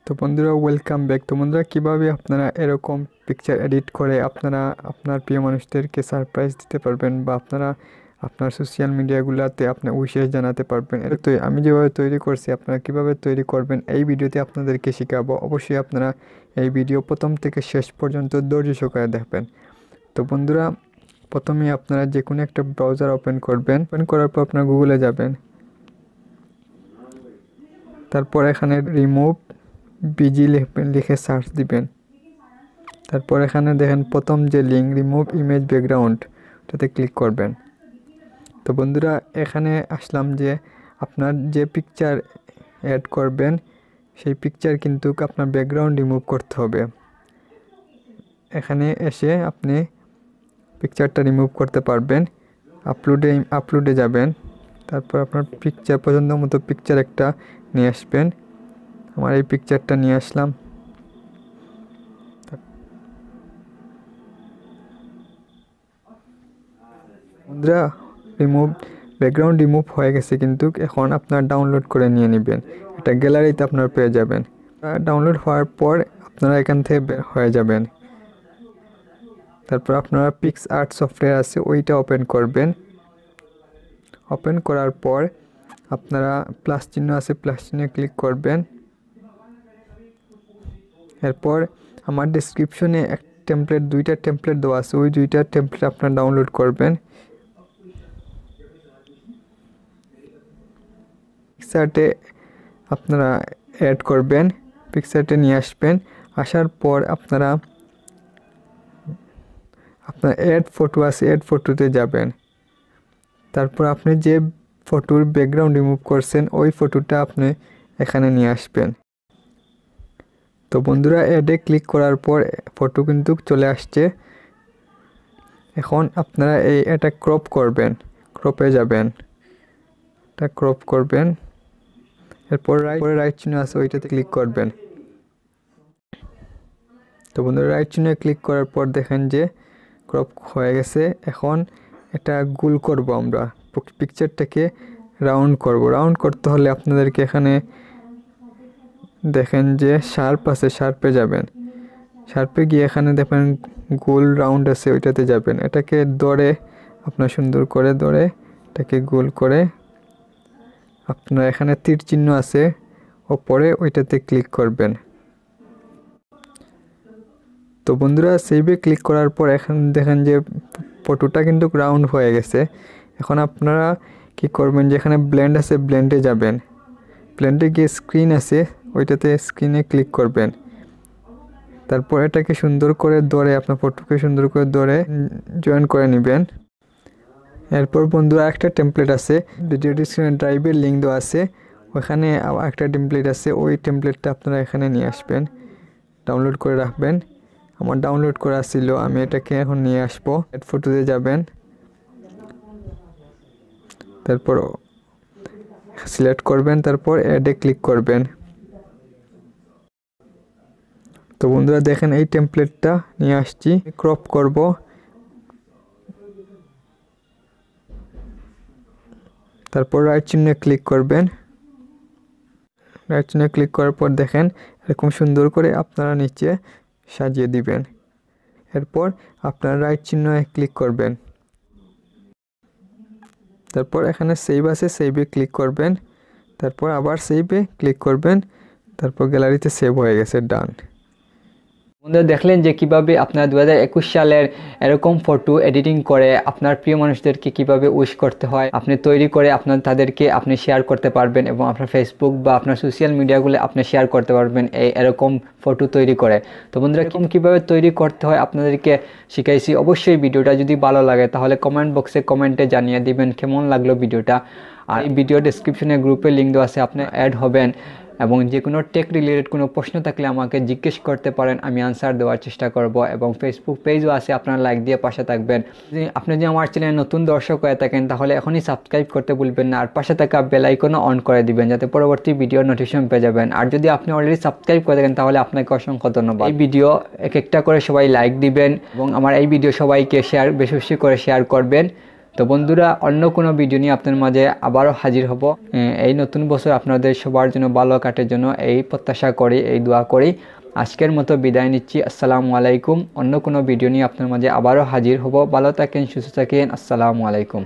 তো বন্ধুরা welcome back. তো বন্ধুরা কীভাবে আপনারা এরকম পিকচার এডিট করে আপনারা আপনার প্রিয় মানুষদেরকে সারপ্রাইজ দিতে পারবেন বা আপনারা আপনার সোশ্যাল মিডিয়াগুলোতে আপনার উইশেস জানাতে পারবেন। এটা তো আমি যেভাবে তৈরি করছি আপনারা কীভাবে তৈরি করবেন এই ভিডিওতে আপনাদেরকে শেখাবো। অবশ্যই আপনারা এই ভিডিও প্রথম থেকে শেষ পর্যন্ত ধৈর্য সহকারে দেখবেন। তো বন্ধুরা প্রথমে আপনারা যে কোনো একটা ব্রাউজার ওপেন করবেন। ওপেন করার পর আপনারা গুগলে যাবেন, তারপর এখানে রিমুভ বিজি লিখে সার্চ দিবেন। তারপর এখানে দেখেন প্রথম যে লিঙ্ক রিমুভ ইমেজ ব্যাকগ্রাউন্ড ওটাতে ক্লিক করবেন। তো বন্ধুরা এখানে আসলাম যে আপনার যে পিকচার অ্যাড করবেন সেই পিকচার কিন্তু আপনার ব্যাকগ্রাউন্ড রিমুভ করতে হবে। এখানে এসে আপনি পিকচারটা রিমুভ করতে পারবেন। আপলোডে যাবেন, তারপর আপনার পিকচার পছন্দ মতো পিকচার একটা নিয়ে আসবেন। আমার এই পিকচারটা নিয়ে আসলাম। বন্ধুরা ব্যাকগ্রাউন্ড রিমুভ হয়ে গেছে, কিন্তু এখন আপনার ডাউনলোড করে নিয়ে নেবেন। এটা গ্যালারিতে আপনার পেয়ে যাবেন। ডাউনলোড হওয়ার পর আপনারা এখান থেকে বের হয়ে যাবেন। তারপর আপনারা পিক্সআর্ট সফটওয়্যার আছে ওইটা ওপেন করবেন। ওপেন করার পর আপনারা প্লাস চিহ্ন আছে, প্লাস চিহ্নে ক্লিক করবেন। এরপর আমার ডেসক্রিপশনে দুইটা টেমপ্লেট দেওয়া আছে, ওই দুইটা টেমপ্লেট আপনারা ডাউনলোড করবেন। পিক্সার্টে আপনারা অ্যাড করবেন, পিক্সার্টে নিয়ে আসবেন। আসার পর আপনার অ্যাড ফটো আছে, অ্যাড ফটোতে যাবেন। তারপর আপনি যে ফটোর ব্যাকগ্রাউন্ড রিমুভ করছেন ওই ফটোটা আপনি এখানে নিয়ে আসবেন। তো বন্ধুরা অ্যাডে ক্লিক করার পর ফটো কিন্তু চলে আসছে। এখন আপনারা এটা ক্রপ করবেন, ক্রপে যাবেন, এটা ক্রপ করবেন। এরপর রাইট চিহ্ন আছে ওইটাতে ক্লিক করবেন। তো বন্ধুরা রাইট চিহ্নে ক্লিক করার পর দেখেন যে ক্রপ হয়ে গেছে। এখন এটা গোল করব, আমরা পিকচারটাকে রাউন্ড করব। রাউন্ড করতে হলে আপনাদেরকে এখানে দেখেন যে শার্প আছে, শার্পে যাবেন। শার্পে গিয়ে এখানে দেখবেন গোল রাউন্ড আছে ওইটাতে যাবেন। এটাকে ধরে আপনার সুন্দর করে ধরে এটাকে গোল করে আপনার এখানে তীর চিহ্ন আছে ওপরে ওইটাতে ক্লিক করবেন। তো বন্ধুরা সেভে ক্লিক করার পর এখন দেখেন যে ফটোটা কিন্তু রাউন্ড হয়ে গেছে। এখন আপনারা কি করবেন, যেখানে ব্লেন্ড আছে ব্লেন্ডে যাবেন। ব্লেন্ডে গিয়ে স্ক্রিন আছে ওইটাতে স্ক্রিনে ক্লিক করবেন। তারপর এটাকে সুন্দর করে ধরে আপনার ফটোকে সুন্দর করে ধরে জয়েন করে নেবেন। এরপর বন্ধুরা একটা টেমপ্লেট আছে, ভিডিও ডিসক্রিপশনে ড্রাইভের লিঙ্ক দেওয়া আছে, ওখানে একটা টেমপ্লেট আছে, ওই টেমপ্লেটটা আপনারা এখানে নিয়ে আসবেন, ডাউনলোড করে রাখবেন। আমার ডাউনলোড করা ছিল, আমি এটাকে এখন নিয়ে আসবো। অ্যাড ফটোতে যাবেন, তারপর সিলেক্ট করবেন, তারপর অ্যাডে ক্লিক করবেন। তো বন্ধুরা দেখেন এই টেমপ্লেটটা নিয়ে আসছি, ক্রপ করব। তারপর রাইট চিহ্নে ক্লিক করবেন। রাইট চিহ্নে ক্লিক করার পর দেখেন এরকম সুন্দর করে আপনারা নিচে সাজিয়ে দিবেন। এরপর আপনারা রাইট চিহ্নে ক্লিক করবেন। তারপর এখানে সেভ আছে, সেভে ক্লিক করবেন। তারপর আবার সেভে ক্লিক করবেন। তারপর গ্যালারিতে সেভ হয়ে গেছে, ডান। বন্ধুরা দেখলেন যে কিভাবে আপনার 2021 সালের এরকম ফটো এডিটিং করে আপনার প্রিয় মানুষদেরকে কিভাবে উইশ করতে হয় আপনি তৈরি করে তাদেরকে আপনি শেয়ার করতে পারবেন এবং আপনার ফেসবুক বা আপনার সোশ্যাল মিডিয়াগুলো আপনি শেয়ার করতে পারবেন এরকম ফটো তৈরি করে। তো বন্ধুরা কিভাবে তৈরি করতে হয় আপনাদেরকে শিখাইছি। অবশ্যই ভিডিওটা যদি ভালো লাগে তাহলে কমেন্ট বক্সে কমেন্টে জানিয়ে দিবেন কেমন লাগলো ভিডিওটা। আর এই ভিডিও ডেসক্রিপশনে গ্রুপের লিঙ্ক দেওয়া আছে, আপনি অ্যাড হবেন এবং যে কোনো টেক রিলেটেড কোনো প্রশ্ন থাকলে আমাকে জিজ্ঞেস করতে পারেন, আমি আনসার দেওয়ার চেষ্টা করব। এবং ফেসবুক পেজও আছে, আপনারা লাইক দিয়ে পাশে থাকবেন। আপনি যদি আমার চ্যানেলে নতুন দর্শক হয়ে থাকেন তাহলে এখনই সাবস্ক্রাইব করতে ভুলবেন না, আর পাশে থাকা বেল আইকনও অন করে দিবেন যাতে পরবর্তী ভিডিওর নোটিফিকেশন পেয়ে যাবেন। আর যদি আপনি অলরেডি সাবস্ক্রাইব করে থাকেন তাহলে আপনাকে অসংখ্য ধন্যবাদ। এই ভিডিও একটা করে সবাই লাইক দিবেন এবং আমার এই ভিডিও সবাইকে বেশি বেশি করে শেয়ার করবেন। তো বন্ধুরা, অন্য কোনো ভিডিও নিয়ে আপনার মাঝে আবারও হাজির হব। এই নতুন বছর আপনাদের সবার জন্য ভালো কাটার জন্য এই প্রত্যাশা করি, এই দোয়া করি। আজকের মতো বিদায় নিচ্ছি। আসসালামু আলাইকুম। অন্য কোনো ভিডিও নিয়ে আপনার মাঝে আবারও হাজির হব। ভালো থাকেন, সুস্থ থাকেন। আসসালামু আলাইকুম।